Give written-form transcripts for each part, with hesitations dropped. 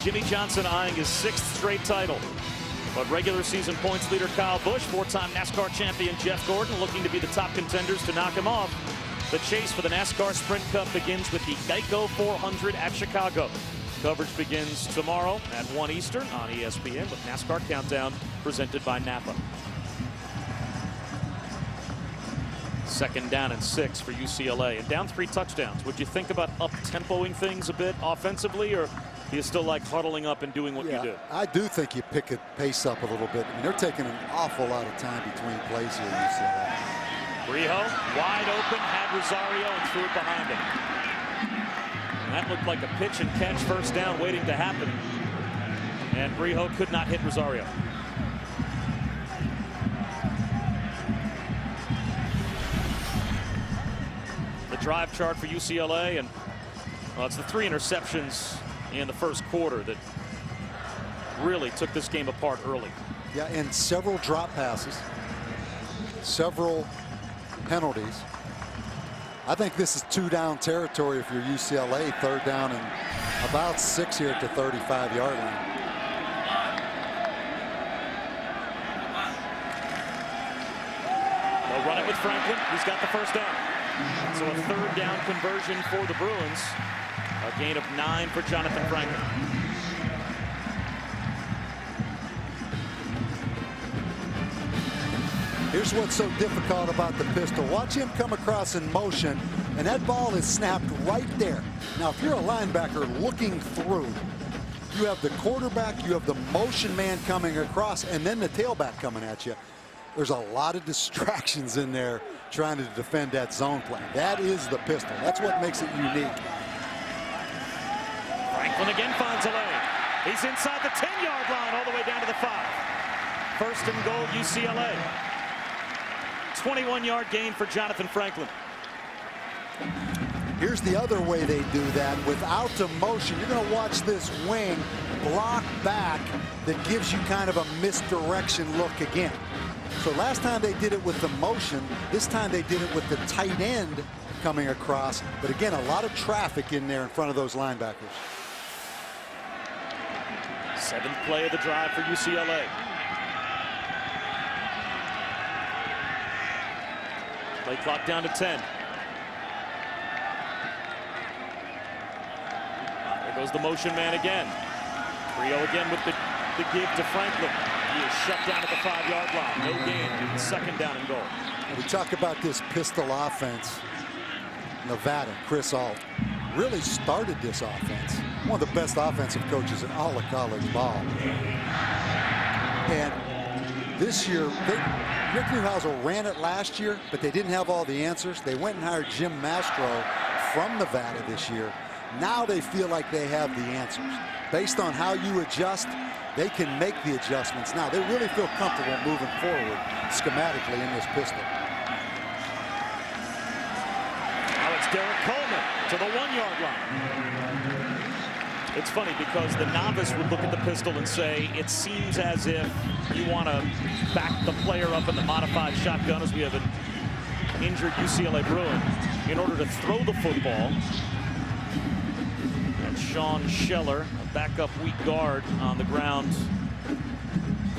Jimmy Johnson eyeing his 6th straight title. But regular season points leader Kyle Busch, 4-time NASCAR champion Jeff Gordon looking to be the top contenders to knock him off. The chase for the NASCAR Sprint Cup begins with the Geico 400 at Chicago. Coverage begins tomorrow at 1 Eastern on ESPN with NASCAR Countdown presented by Napa. 2nd down and 6 for UCLA and down 3 touchdowns. Would you think about up-tempoing things a bit offensively, or do you still like huddling up and doing what you do? I do think you pick it pace up a little bit. I mean, they're taking an awful lot of time between plays here, UCLA. Rijo wide open, had Rosario and threw it behind him. And that looked like a pitch and catch first down waiting to happen. And Rijo could not hit Rosario. The drive chart for UCLA, and well, it's the 3 interceptions in the first quarter that really took this game apart early. Yeah, and several drop passes, several penalties. I think this is 2-down territory if you're UCLA. 3rd down and about 6 here at the 35-yard line. They'll run it with Franklin. He's got the first down. So a 3rd down conversion for the Bruins. A gain of 9 for Jonathan Franklin. Here's what's so difficult about the pistol. Watch him come across in motion, and that ball is snapped right there. Now, if you're a linebacker looking through, you have the quarterback, you have the motion man coming across, and then the tailback coming at you. There's a lot of distractions in there trying to defend that zone play. That is the pistol. That's what makes it unique. Franklin again finds a lane. He's inside the 10-yard line all the way down to the 5. 1st and goal, UCLA. 21-yard gain for Jonathan Franklin. Here's the other way they do that. Without the motion, you're going to watch this wing block back that gives you kind of a misdirection look again. So last time they did it with the motion. This time they did it with the tight end coming across. But again, a lot of traffic in there in front of those linebackers. 7th play of the drive for UCLA. Play clock down to 10. There goes the motion man again. Rijo again with the give to Franklin. He is shut down at the 5-yard line. No gain. 2nd down and goal. We talk about this pistol offense. Nevada, Chris Ault, really started this offense. One of the best offensive coaches in all of college ball. And this year, Rick Neuheisel ran it last year, but they didn't have all the answers. They went and hired Jim Mastro from Nevada this year. Now they feel like they have the answers. Based on how you adjust, they can make the adjustments. Now they really feel comfortable moving forward schematically in this pistol. Now it's Derek Coleman to the 1-yard line. It's funny because the novice would look at the pistol and say it seems as if you want to back the player up in the modified shotgun, as we have an injured UCLA Bruin, in order to throw the football. And Sean Scheller, a backup weak guard on the ground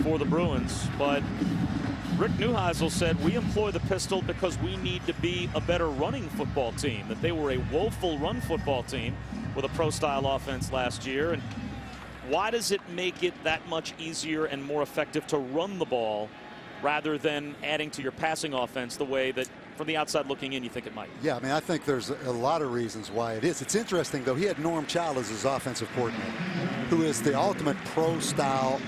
for the Bruins. But Rick Neuheisel said we employ the pistol because we need to be a better running football team, that they were a woeful run football team with a pro-style offense last year. And why does it make it that much easier and more effective to run the ball rather than adding to your passing offense the way that from the outside looking in you think it might? Yeah, I mean, I think there's a lot of reasons why it is. It's interesting, though. He had Norm Chow as his offensive coordinator, who is the ultimate pro-style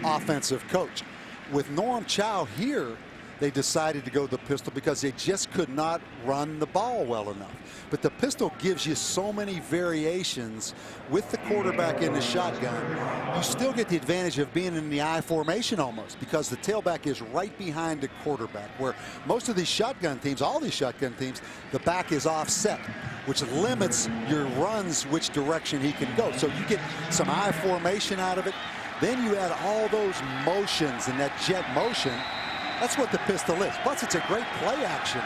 offensive coach. With Norm Chow here, they decided to go the pistol because they just could not run the ball well enough. But the pistol gives you so many variations with the quarterback in the shotgun. You still get the advantage of being in the I formation almost, because the tailback is right behind the quarterback, where most of these shotgun teams, all these shotgun teams, the back is offset, which limits your runs which direction he can go. So you get some I formation out of it. Then you add all those motions and that jet motion. That's what the pistol is. Plus, it's a great play action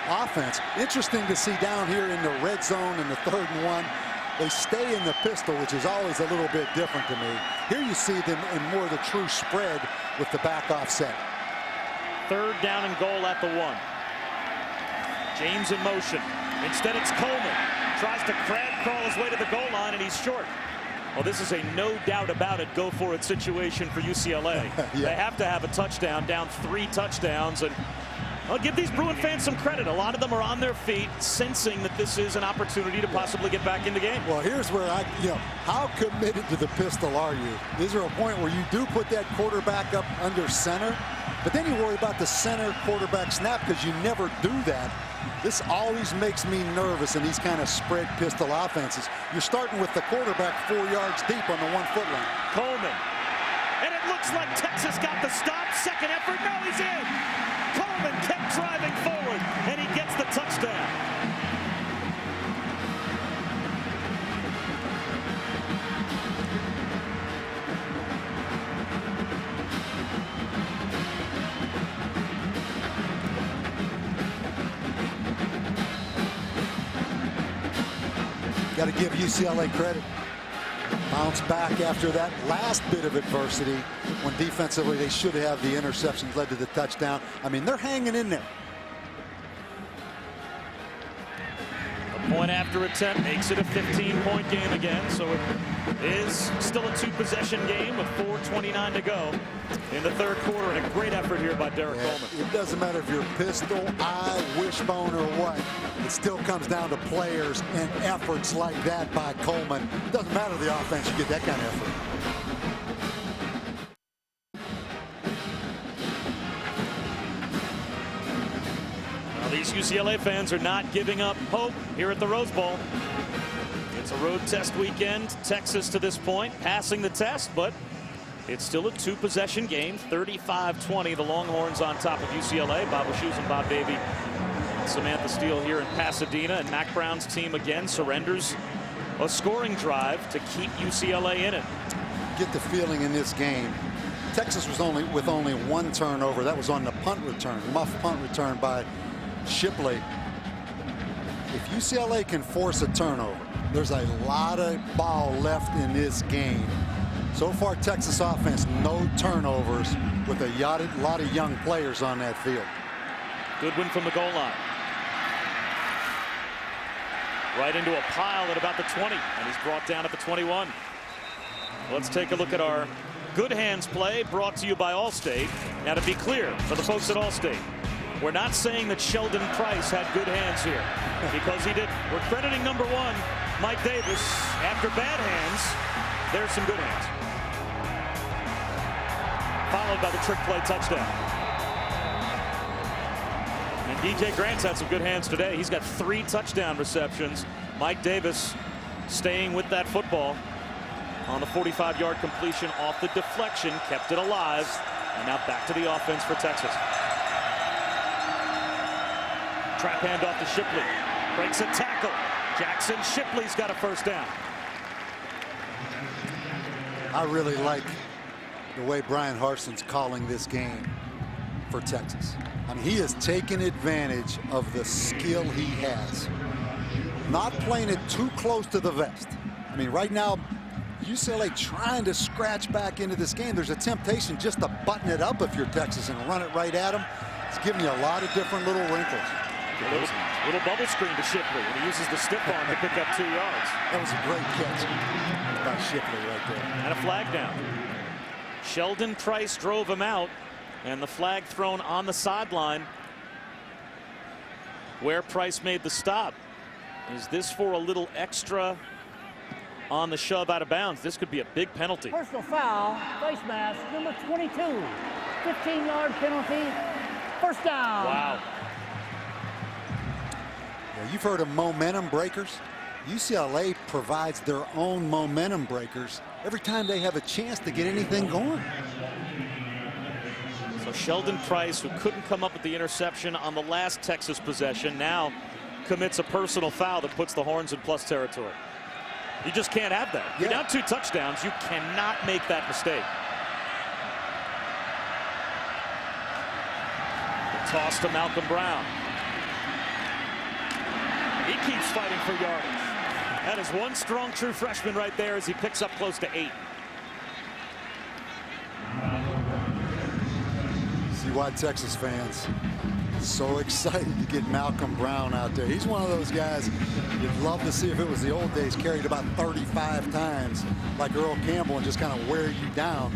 offense. Interesting to see down here in the red zone in the 3rd and 1. They stay in the pistol, which is always a little bit different to me. Here you see them in more of the true spread with the back offset. 3rd down and goal at the 1. James in motion. Instead, it's Coleman. Tries to crab crawl his way to the goal line, and he's short. Well, this is a no doubt about it, go for it situation for UCLA. Yeah. They have to have a touchdown, down 3 touchdowns. And I'll give these Bruin fans some credit. A lot of them are on their feet, sensing that this is an opportunity to possibly get back in the game. Well, here's where how committed to the pistol are you? Is there a point where you do put that quarterback up under center, but then you worry about the center quarterback snap because you never do that? This always makes me nervous in these kind of spread pistol offenses. You're starting with the quarterback 4 yards deep on the 1-foot line. Coleman. And it looks like Texas got the stop. Second effort. No, he's in. Coleman kept driving forward, and he gets the touchdown. Got to give UCLA credit. Bounce back after that last bit of adversity when defensively they should have the interceptions led to the touchdown. I mean, they're hanging in there. A point after attempt makes it a 15-point game again, so it is still a 2-possession game with 4:29 to go in the 3rd quarter, and a great effort here by Derek Coleman. It doesn't matter if you're pistol, eye, wishbone, or what. It still comes down to players and efforts like that by Coleman. It doesn't matter the offense, you get that kind of effort. Well, these UCLA fans are not giving up hope here at the Rose Bowl. It's a road test weekend. Texas to this point passing the test, but it's still a 2-possession game. 35-20. The Longhorns on top of UCLA. Bob Shoes and Bob Davie, Samantha Steele here in Pasadena, and Mac Brown's team again surrenders a scoring drive to keep UCLA in it. Get the feeling in this game. Texas was only 1 turnover. That was on the punt return, muff punt return by Shipley. If UCLA can force a turnover, there's a lot of ball left in this game. So far, Texas offense, no turnovers with a lot of young players on that field. Goodwin from the goal line. Right into a pile at about the 20, and he's brought down at the 21. Let's take a look at our good hands play brought to you by Allstate. Now, to be clear, for the folks at Allstate, we're not saying that Sheldon Price had good hands here, because he did. We're crediting number 1, Mike Davis. After bad hands, there's some good hands. Followed by the trick play touchdown. And DJ Grant's had some good hands today. He's got 3 touchdown receptions. Mike Davis staying with that football on the 45-yard completion off the deflection, kept it alive, and now back to the offense for Texas. Trap hand off to Shipley. Breaks a tackle. Jackson Shipley's got a first down. I really like the way Brian Harson's calling this game for Texas. I mean, he is taking advantage of the skill he has. Not playing it too close to the vest. I mean, right now, UCLA trying to scratch back into this game. There's a temptation just to button it up if you're Texas and run it right at him. It's giving you a lot of different little wrinkles. Little bubble screen to Shipley, and he uses the stiff arm to pick up 2 yards. That was a great catch by Shipley right there. And a flag down. Sheldon Price drove him out, and the flag thrown on the sideline where Price made the stop. Is this for a little extra on the shove out of bounds? This could be a big penalty. Personal foul, face mask, number 22. 15-yard penalty, first down. Wow. Yeah, you've heard of momentum breakers. UCLA provides their own momentum breakers every time they have a chance to get anything going. So Sheldon Price, who couldn't come up with the interception on the last Texas possession, now commits a personal foul that puts the Horns in plus territory. You just can't have that. You're down 2 touchdowns. You cannot make that mistake. The toss to Malcolm Brown. He keeps fighting for yardage. That is one strong true freshman right there as he picks up close to 8. See why Texas fans so excited to get Malcolm Brown out there. He's one of those guys you'd love to see if it was the old days, carried about 35 times like Earl Campbell and just kind of wear you down.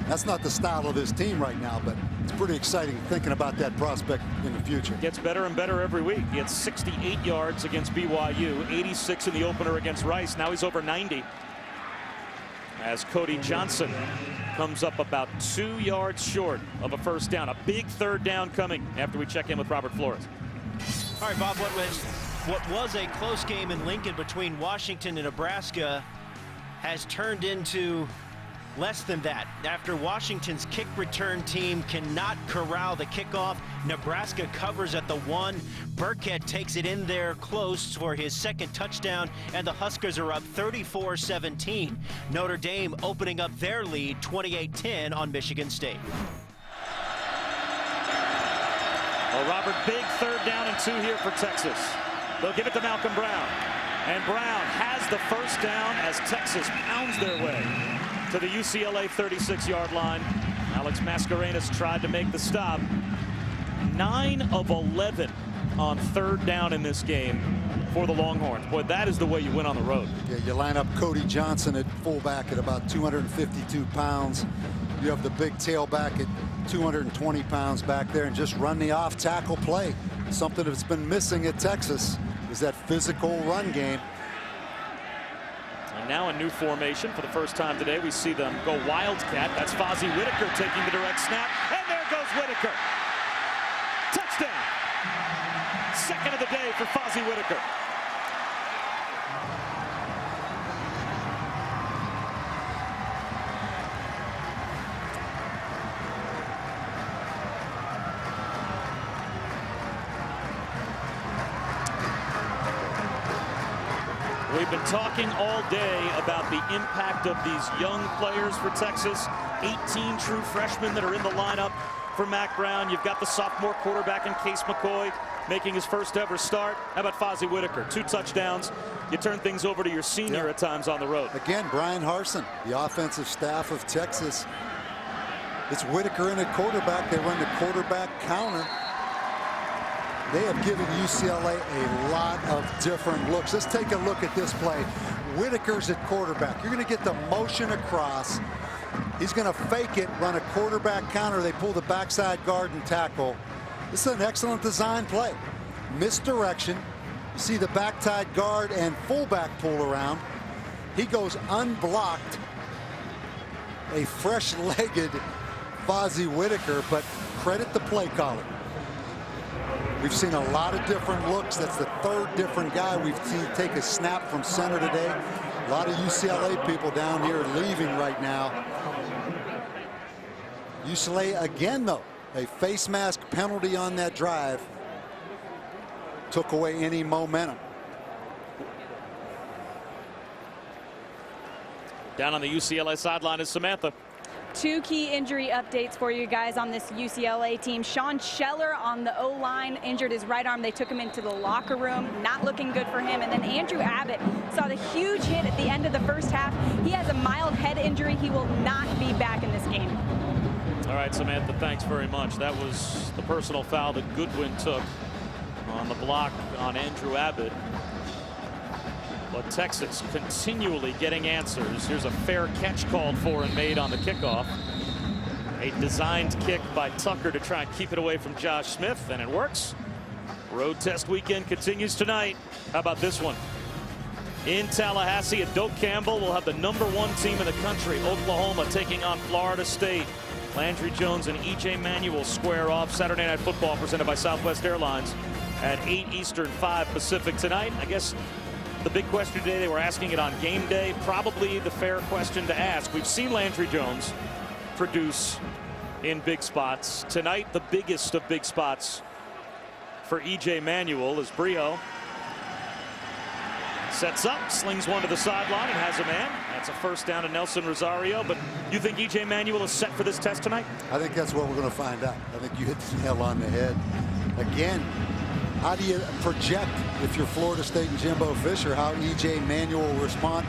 That's not the style of this team right now, but it's pretty exciting thinking about that prospect in the future. Gets better and better every week. He had 68 yards against BYU, 86 in the opener against Rice. Now he's over 90. As Cody Johnson comes up about 2 yards short of a first down. A big third down coming after we check in with Robert Flores. All right, Bob, what was a close game in Lincoln between Washington and Nebraska has turned into less than that. After Washington's kick return team cannot corral the kickoff, Nebraska covers at the 1. Burkhead takes it in there close for his second touchdown, and the Huskers are up 34-17. Notre Dame opening up their lead 28-10 on Michigan State. Well, Robert, big third down and 2 here for Texas. They'll give it to Malcolm Brown. And Brown has the first down as Texas pounds their way to the UCLA 36-yard line. Alex Mascarenas tried to make the stop. 9 of 11 on third down in this game for the Longhorns. Boy, that is the way you win on the road. Yeah, you line up Cody Johnson at fullback at about 252 pounds. You have the big tailback at 220 pounds back there, and just run the off tackle play. Something that's been missing at Texas is that physical run game. And now a new formation for the first time today. We see them go Wildcat. That's Fozzie Whitaker taking the direct snap. And there goes Whitaker. Touchdown. Second of the day for Fozzie Whitaker. We've been talking all day about the impact of these young players for Texas. 18 true freshmen that are in the lineup for Mack Brown. You've got the sophomore quarterback in Case McCoy making his first ever start. How about Fozzie Whitaker? 2 touchdowns. You turn things over to your senior at times on the road. Again, Brian Harsin, the offensive staff of Texas. It's Whitaker in at quarterback. They run the quarterback counter. They have given UCLA a lot of different looks. Let's take a look at this play. Whitaker's at quarterback. You're going to get the motion across. He's going to fake it, run a quarterback counter. They pull the backside guard and tackle. This is an excellent design play. Misdirection. You see the backside guard and fullback pull around. He goes unblocked. A fresh-legged Fozzie Whitaker, but credit the play caller. We've seen a lot of different looks. That's the 3rd different guy we've seen take a snap from center today. A lot of UCLA people down here leaving right now. UCLA again, though, a face mask penalty on that drive took away any momentum. Down on the UCLA sideline is Samantha. 2 key injury updates for you guys on this UCLA team. Sean Scheller on the O-line injured his right arm. They took him into the locker room. Not looking good for him. And then Andrew Abbott saw the huge hit at the end of the first half. He has a mild head injury. He will not be back in this game. All right, Samantha, thanks very much. That was the personal foul that Goodwin took on the block on Andrew Abbott. But Texas continually getting answers. Here's a fair catch called for and made on the kickoff. A designed kick by Tucker to try and keep it away from Josh Smith, and it works. Road test weekend continues tonight. How about this one? In Tallahassee at Doak Campbell, we'll have the #1 team in the country, Oklahoma, taking on Florida State. Landry Jones and E.J. Manuel square off. Saturday Night Football presented by Southwest Airlines at 8 Eastern, 5 Pacific tonight. I guess the big question today, they were asking it on game day, probably the fair question to ask. We've seen Landry Jones produce in big spots. Tonight, the biggest of big spots for E.J. Manuel as Brio sets up, slings one to the sideline, and has a man. That's a first down to Nelson Rosario. But you think E.J. Manuel is set for this test tonight? I think that's what we're going to find out. I think you hit the nail on the head. Again, How do you project, if you're Florida State and Jimbo Fisher, how E.J. Manuel will respond?